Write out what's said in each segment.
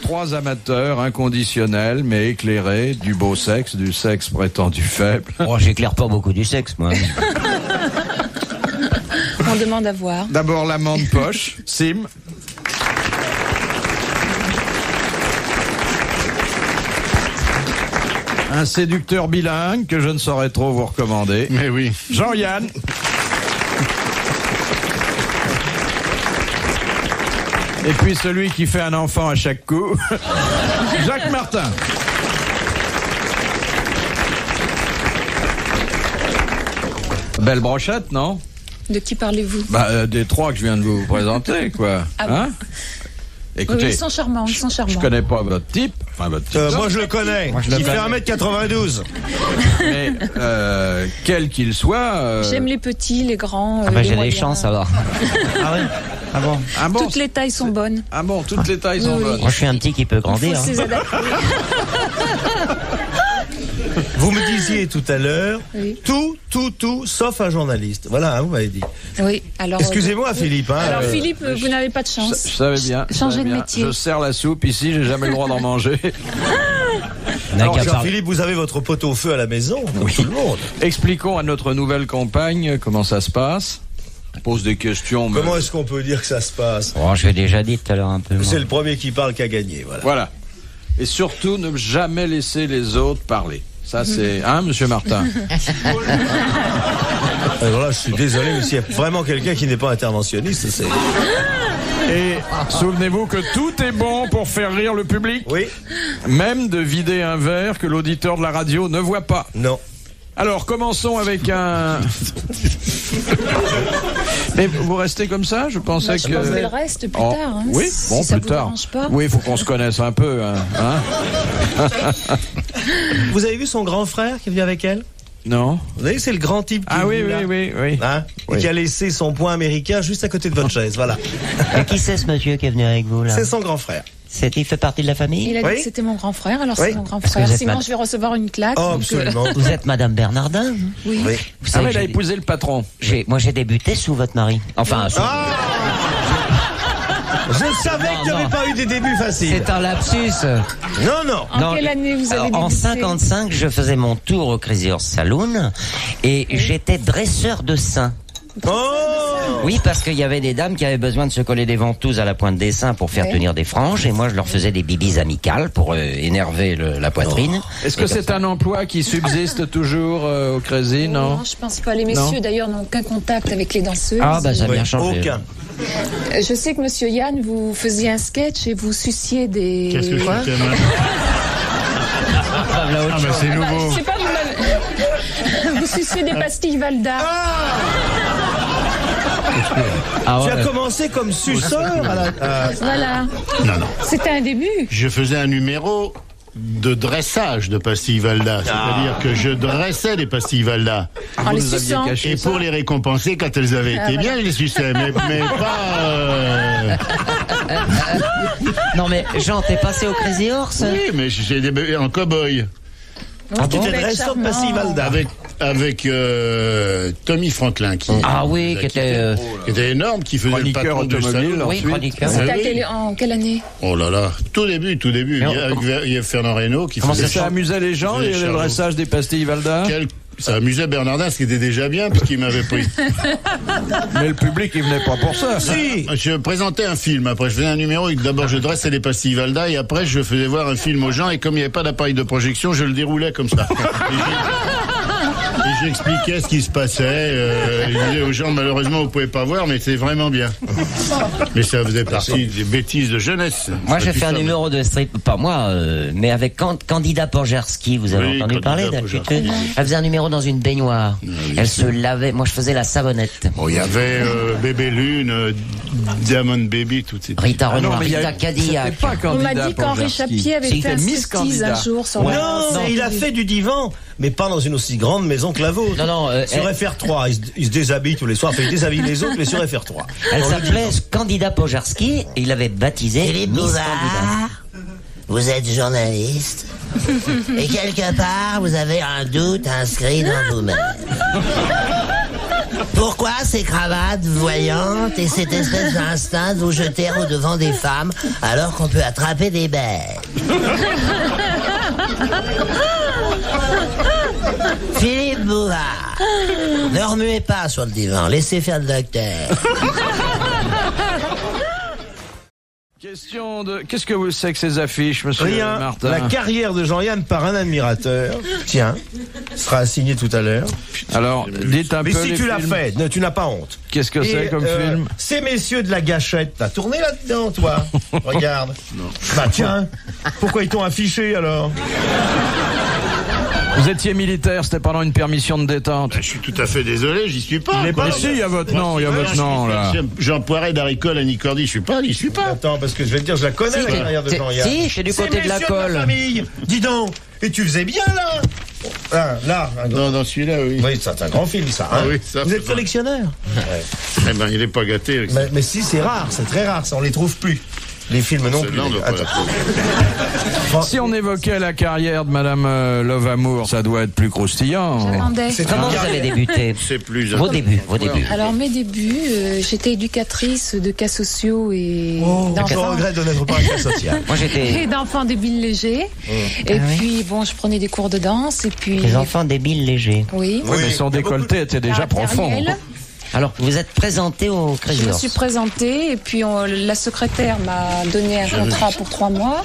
3 amateurs inconditionnels mais éclairés, du beau sexe, du sexe prétendu faible. Oh, j'éclaire pas beaucoup du sexe, moi. On demande à voir. D'abord l'amande poche, Sim. Un séducteur bilingue que je ne saurais trop vous recommander. Mais oui. Jean-Yann. Et puis celui qui fait un enfant à chaque coup, Jacques Martin. Belle brochette, non? De qui parlez-vous? Des 3 que je viens de vous présenter, quoi. Ah bon? Hein? Écoutez, Oui, ils sont charmants, je connais pas votre type. Enfin, votre type. Moi je le connais. Il fait 1m92. Mais quel qu'il soit. J'aime les petits, les grands. Ah bah, les j'ai des moyens. chances alors. Ah ouais. Ah bon. Ah bon, Toutes les tailles sont bonnes. Ah bon, toutes les tailles sont Oui, bonnes. Moi, je suis un petit qui peut Il faut grandir. se les adapter. Vous me disiez tout à l'heure, Oui. tout, sauf un journaliste. Voilà, vous m'avez dit. Oui, alors. Excusez-moi, Philippe. Hein, Alors, Philippe, vous n'avez pas de chance. Je savais bien. Changez de métier. Je sers la soupe ici, j'ai jamais le droit d'en manger. Alors, Jean-Philippe, vous avez votre pot au feu à la maison, comme tout le monde. Expliquons à notre nouvelle compagne comment ça se passe. On pose des questions. Mais... Comment est-ce qu'on peut dire que ça se passe? Oh, je l'ai déjà dit tout à l'heure un peu. C'est le premier qui parle qui a gagné, voilà. Voilà. Et surtout, ne jamais laisser les autres parler. Ça, c'est... Hein, monsieur Martin? Alors là, je suis désolé, mais s'il y a vraiment quelqu'un qui n'est pas interventionniste, c'est... Et souvenez-vous que tout est bon pour faire rire le public. Oui. Même de vider un verre que l'auditeur de la radio ne voit pas. Non. Alors, commençons avec un... Mais vous restez comme ça? Je pensais Je que... pense qu'elle reste plus tard. Hein, oui, bon, si ça plus vous tard. dérange pas. Oui, il faut qu'on se connaisse un peu. Hein. Vous avez vu son grand frère qui est venu avec elle? Non? Vous savez, c'est le grand type qui est Ah oui, venu là. oui. Hein, Oui. Et qui a laissé son poing américain juste à côté de votre chaise, voilà. Et qui c'est ce monsieur qui est venu avec vous là? C'est son grand frère. Il fait partie de la famille? Il a dit Oui. que c'était mon grand frère, alors Oui. c'est mon grand Est-ce que frère. vous êtes Sinon, mal- je vais recevoir une claque. Oh, donc, absolument. Vous êtes Madame Bernardin? Oui. Oui. Vous savez Ah, que il a j'ai- épousé le patron. moi j'ai débuté sous votre mari. Enfin, sous- Je savais qu'il n'y avait non. pas eu des débuts faciles. c'est un lapsus. Non. En quelle année vous avez En débuté? 55, je faisais mon tour au Crazy Horse Saloon et j'étais dresseur de seins. Oh. Oui, parce qu'il y avait des dames qui avaient besoin de se coller des ventouses à la pointe des seins pour faire Ouais. tenir des franges, et moi je leur faisais des bibis amicales pour énerver la poitrine. Est-ce que Et comme c'est un emploi qui subsiste toujours au Crazy? Non? Non, je pense pas. Les messieurs, d'ailleurs, n'ont aucun contact avec les danseuses. Ah bah ça a Oui, bien changé. aucun. Je sais que monsieur Yann, vous faisiez un sketch et vous suciez des... Qu'est-ce que je Quoi? fais, moi Ah, mais c'est Bah, nouveau. je sais pas, vous suciez des pastilles Valda. Ah Tu ouais. as commencé comme suceur à la... Voilà. Non. C'était un début. Je faisais un numéro de dressage de pastilles Valda. C'est-à-dire que je dressais des pastilles Valda. En les Vous nous aviez suçant. caché Et ça. pour les récompenser, quand elles avaient été bien, je les suçais. Mais pas... Non mais Jean, t'es passé au Crazy Horse? Oui, mais j'ai des bébés en cow-boy. Ah Tu bon? étais dresseur de pastilles Valda. Avec Tommy Franklin, qui Qui était énorme, qui faisait le Chroniqueur patron du automobile. salon. oui, Ensuite, chroniqueur. C'était oui. en quelle année? Oh là là, tout début. Mais Il y a Fernand Reynaud qui Comment faisait Ça amusait les gens, Oui, le Charlot. dressage des pastilles Valda? Ça amusait Bernardin, ce qui était déjà bien, puisqu'il m'avait pris. Mais le public, il venait pas pour ça. Si. Je présentais un film, après je faisais un numéro, et d'abord je dressais les pastilles Valda, et après je faisais voir un film aux gens, et comme il n'y avait pas d'appareil de projection, je le déroulais comme ça. Et j'expliquais ce qui se passait, je disais aux gens, malheureusement vous pouvez pas voir, mais c'est vraiment bien. Mais ça faisait partie des bêtises de jeunesse. Moi, j'ai Tout fait un ça, numéro de strip, pas moi, mais avec Candida Pogerski, vous avez Oui, entendu Candida parler d'un Pogerski. truc. Elle faisait un numéro dans une baignoire. Elle se lavait, moi je faisais la savonnette. Bon, il y avait Bébé Lune, Diamond Baby, toutes ces... Rita Ah non, Renoir, mais il y a- Rita Cadillac. C'était pas On m'a candidat dit qu'Henri Pogerski. Chapier avait Si, il fait un Miss striptease Candidat. un jour sur Non, la... il a fait du divan, mais pas dans une aussi grande maison que la vôtre. Non, Sur FR3, il se déshabille tous les soirs, enfin il déshabille les autres, mais sur FR3. Elle Dans le s'appelait divan. Candida Pogerski et il avait baptisé Philippe Miss Bouvard, Candida. vous êtes journaliste et quelque part vous avez un doute inscrit dans vous-même. Pourquoi ces cravates voyantes et cette espèce d'instinct de vous jeter au-devant des femmes alors qu'on peut attraper des bêtes? Philippe Bouvard, ne remuez pas sur le divan, laissez faire le docteur. Question de... Qu'est-ce que c'est que ces affiches, monsieur Rien. Martin? La carrière de Jean-Yann par un admirateur. Tiens, sera assigné tout à l'heure. Alors, dites un Mais peu si les tu l'as films. fait, tu n'as pas honte. Qu'est-ce que c'est comme film? Ces messieurs de la gâchette, t'as tourné là-dedans, toi? Regarde. Non. Bah tiens, pourquoi ils t'ont affiché alors? Vous étiez militaire, c'était pendant une permission de détente. Je suis tout à fait désolé, j'y suis pas. Il est pas Mais si, il y a votre nom, il y a votre nom, là. Jean Poiret d'Haricole à Nicordi, j'y suis pas. Attends, parce que je vais te dire, je la connais, la carrière de Jean-Yann. Si, je suis du côté de la colle. Famille. Dis donc, et tu faisais bien là? Là. Non, dans celui-là, oui. Oui, c'est un grand film, ça. Hein. Ah oui, ça, vous c'est êtes vrai. collectionneur? Eh ben, il est pas gâté avec ça. Mais si, c'est rare, c'est très rare, ça, on les trouve plus. Les films non plus. Celle-là, on doit pas la trouver. Si on évoquait la carrière de Madame Love Amour, ça doit être plus croustillant. J'attendais. Comment vous avez débuté? C'est plus... Vos débuts. Alors mes débuts, j'étais éducatrice de cas sociaux et Je d'enfants. regrette de n'être pas un cas social. Moi, j'étais Et d'enfants débiles légers. Et puis bon, je prenais des cours de danse et puis. les enfants débiles légers. Oui. Oui, mais son décolleté était déjà profond. Maternelle. Alors, vous êtes présenté au Crazy Je me Horse. suis présentée et puis la secrétaire m'a donné un contrat pour 3 mois.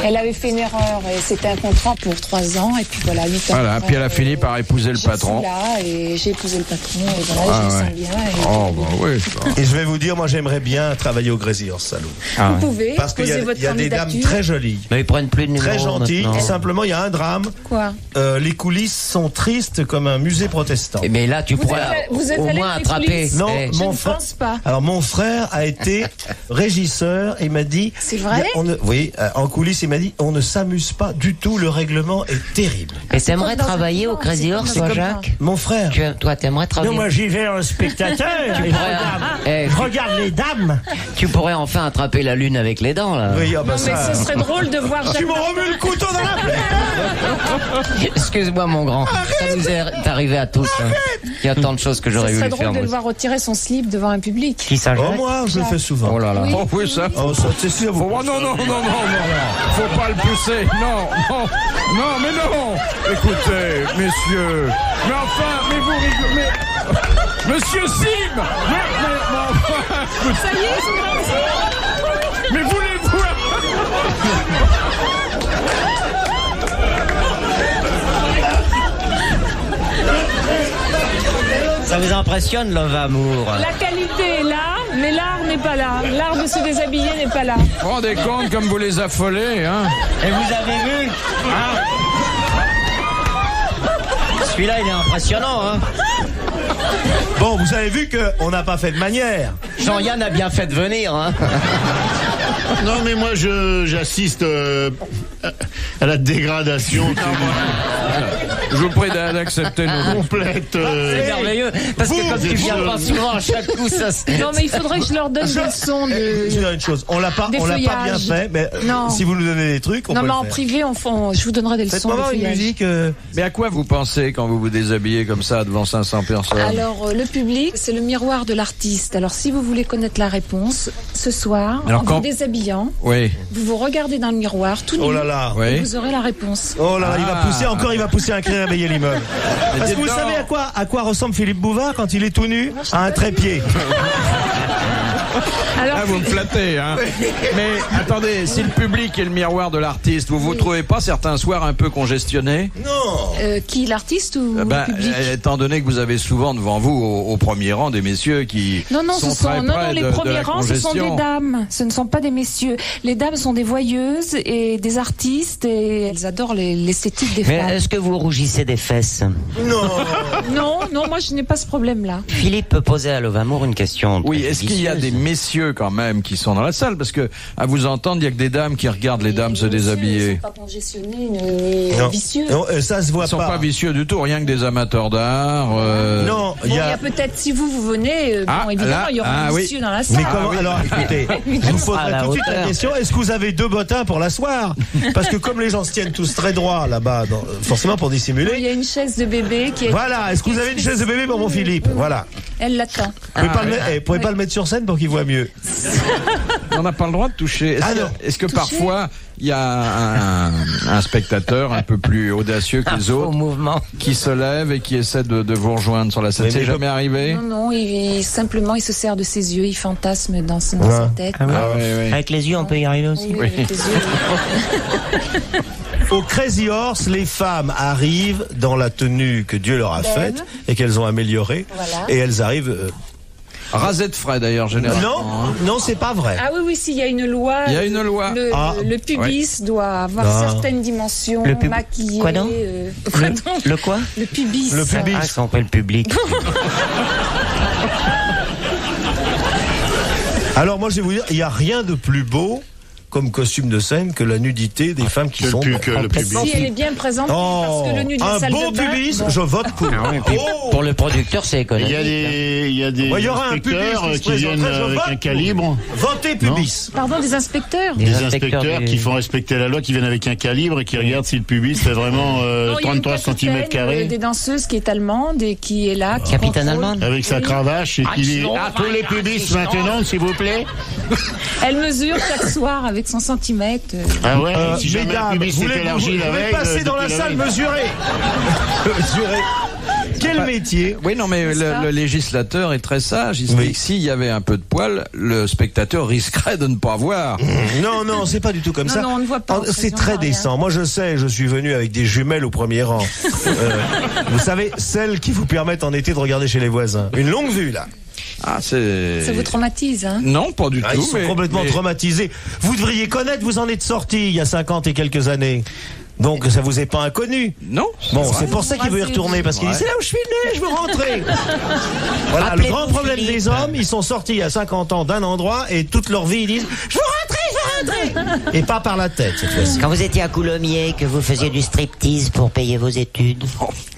Elle avait fait une erreur et c'était un contrat pour 3 ans et puis voilà, 8 ans. Voilà, après, puis elle a fini par épouser le je patron. suis là et j'ai épousé le patron et voilà, Ah, je me ouais. sens bien. Et Oh, bah oui. Et je vais vous dire, moi j'aimerais bien travailler au Crazy Horse Saloon. vous pouvez Parce qu'il y poser a, votre il y a des dames candidature. très jolies, Mais ils prennent plus de numéros très gentilles. maintenant. Simplement, il y a un drame. Quoi? Les coulisses sont tristes comme un musée protestant. Mais là, tu pourrais vous êtes au allé moins dans les attraper. coulisses? Non, Eh, Je mon ne frère. pense pas. Alors mon frère a été régisseur et il m'a dit. C'est vrai? Oui, en coulisses il m'a dit on ne s'amuse pas du tout, le règlement est terrible. Et t'aimerais comme dans travailler un au film, Crazy c'est Horse, comme toi, dans un Jacques? Mon frère. Toi, t'aimerais travailler. j'y vais en spectateur. je regarde les dames. Tu pourrais enfin attraper la lune avec les dents, là. Oui, ah bah Non, mais ça. ce serait drôle de voir Jacques Tu me remets le couteau dans la plaie. Excuse-moi, mon grand. Ça nous est arrivé à tous. Hein. Il y a tant de choses que Ce j'aurais serait voulu faire. drôle de moi le aussi. voir retirer son slip devant un public. Qui ça, Oh Jacques? moi je le fais souvent. Oh là là. Oui. Oh oui, ça. Oh, ça, c'est sûr. Oh, non, non. Faut pas le pousser. Non, mais non. Écoutez, messieurs. Mais enfin, mais vous rigolez. Monsieur Sim. Mais enfin, écoute, Ça y est, c'est parti. mais voulez-vous... Ça vous impressionne, Love Amour? La qualité est là, mais l'art n'est pas là. L'art de se déshabiller n'est pas là. Vous vous rendez compte comme vous les affolez, hein? Et vous avez vu hein? Celui-là, il est impressionnant, hein? Bon, vous avez vu qu'on n'a pas fait de manière. Jean-Yann a bien fait de venir, hein? Non, mais moi, j'assiste à la dégradation Je vous prie d'accepter nos... complète. C'est merveilleux. Parce que comme tu viens pas souvent, à chaque coup, ça se... Non, mais il faudrait que je leur donne des leçons Je vais de. dire une chose, on l'a pas bien Feuillages. fait, mais Non. si vous nous donnez des trucs, on Non, peut mais le en faire. privé, je vous donnerai des leçons Faites-moi de voir une feuillage. musique. Mais à quoi vous pensez quand vous vous déshabillez comme ça devant 500 personnes? Alors, le public, c'est le miroir de l'artiste. Alors, si vous voulez connaître la réponse, ce soir, Alors, en quand- vous déshabillant, Oui. vous vous regardez dans le miroir, tout nu, Oh là là. et Oui. vous aurez la réponse. Oh là là, il va pousser un cri réveiller l'immeuble. Parce que vous dites donc. savez à quoi ressemble Philippe Bouvard quand il est tout nu? À un trépied. Alors, Ah, vous me flattez, hein. Mais attendez, si le public est le miroir de l'artiste, vous trouvez pas certains soirs un peu congestionné? Non. qui, l'artiste ou le public? Étant donné que vous avez souvent devant vous au premier rang des messieurs qui Non, sont très près les de premiers la rangs, ce sont des congestion. dames. Ce ne sont pas des messieurs. Les dames sont des voyeuses et des artistes et elles adorent l'esthétique des Mais femmes. est-ce que vous rougissez des fesses? Non. Non, moi je n'ai pas ce problème-là. Philippe peut poser à Love Amour une question. Oui, très est-ce qu'il y a des vicieuse. messieurs quand même qui sont dans la salle? Parce que, à vous entendre, il y a que des dames qui regardent les dames se Ils ne déshabiller. sont pas congestionnés ni Non. vicieux. Non, ça se voit Ils sont pas vicieux du tout, rien que des amateurs d'art. Non, Bon, il y a peut-être, si vous venez, Ah, bon, évidemment, là, il y aura ah, un oui. vicieux dans la salle. Mais comment alors écoutez, je vous sera à poserai la tout de suite la hauteur. question, est-ce que vous avez 2 bottins pour l'asseoir? Parce que comme les gens se tiennent tous très droits là-bas, forcément pour Il dissimuler. y a une chaise de bébé qui est... Voilà, est-ce que vous avez une chaise de bébé pour mon Philippe? Voilà. Elle l'attend. Vous pouvez pas le mettre sur scène pour qu'il voit mieux. On n'a pas le droit de toucher. Est-ce que parfois, il y a un spectateur un peu plus audacieux que les autres qui se lève et qui essaie de vous rejoindre sur la scène? C'est jamais arrivé? Non, simplement, il se sert de ses yeux, il fantasme dans sa tête. Avec les yeux, on peut y arriver aussi. Oui, avec les yeux. Au Crazy Horse, les femmes arrivent dans la tenue que Dieu leur a faite et qu'elles ont améliorée. Voilà. Et elles arrivent... rasées de frais d'ailleurs, généralement. Non, c'est pas vrai. Ah oui, s'il y a une loi. Il y a une loi. Le pubis doit avoir certaines dimensions, maquillé. Quoi donc le quoi? Le pubis. Le pubis. Ah, c'est pas le public. Alors moi je vais vous dire, il n'y a rien de plus beau comme costume de scène que la nudité des femmes qui sont le pubis. Si elle est bien présente, parce que le nu de la salle de bain... Un beau pubis, je vote pour. Pour le producteur, c'est économique. Il y a des inspecteurs qui viennent avec un calibre. Votez pubis. Pardon, des inspecteurs? Des inspecteurs qui font respecter la loi, qui viennent avec un calibre et qui regardent si le pubis fait vraiment 33 cm². Des danseuses qui est allemande et qui est là. Capitaine allemande. Avec sa cravache et qui dit tous les pubis maintenant, s'il vous plaît. Elle mesure chaque soir avec son centimètre. Ah ouais, si jamais le pubis s'est élargi la veille. Vous passez dans la salle mesurer. Quel métier? Oui, non, mais le législateur est très sage. Il se dit que s'il y avait un peu de poil, le spectateur risquerait de ne pas voir. Non, c'est pas du tout comme ça. Non, on ne voit pas. C'est très décent. Moi, je sais, je suis venu avec des jumelles au premier rang. Vous savez, celles qui vous permettent en été de regarder chez les voisins. Une longue vue, là. Ah, Ça vous traumatise, hein? Non, pas du tout. Ils sont complètement traumatisés. Vous devriez connaître, vous en êtes sortis il y a 50 et quelques années. Donc ça vous est pas inconnu? Non. Bon, c'est pour ça qu'il veut y retourner, parce qu'il dit c'est là où je suis né, je veux rentrer. Voilà, le grand problème des hommes, ils sont sortis il y a 50 ans d'un endroit et toute leur vie ils disent je veux rentrer. Et pas par la tête cette fois-ci. Quand vous étiez à Coulommiers, que vous faisiez du striptease pour payer vos études.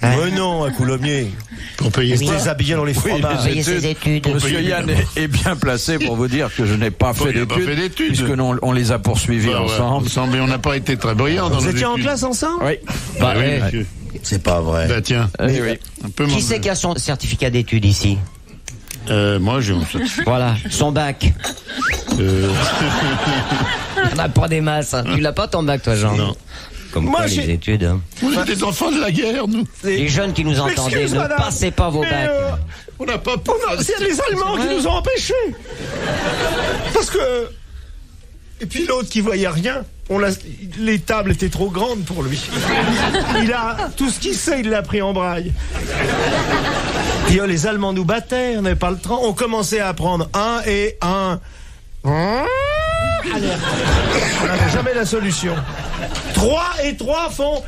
Mais non, à Coulommiers. Pour payer les habiller dans les fromages. Payer ses études. Monsieur Yann est bien placé pour vous dire que je n'ai pas fait d'études, puisque on les a poursuivis ensemble. Mais on n'a pas été très brillants dans nos études. Vous étiez en classe ensemble? Oui. C'est pas vrai. Bah tiens. Qui c'est qui a son certificat d'études ici? Moi, j'ai mon certificat. Voilà, son bac. On n'a pas des masses. Hein. Tu l'as pas ton bac, toi, Jean? Non. Comme moi, quoi, les études. Hein. On est des enfants de la guerre, nous. Les jeunes qui nous entendaient, ne passez pas vos bacs. On n'a pas... C'est les Allemands qui nous ont empêchés. Parce que... Et puis l'autre qui voyait rien. Les tables étaient trop grandes pour lui. Il a tout ce qu'il sait, il l'a pris en braille. Puis les Allemands nous battaient, on n'avait pas le temps. On commençait à apprendre 1 et 1. On n'avait jamais la solution. 3 et 3 font...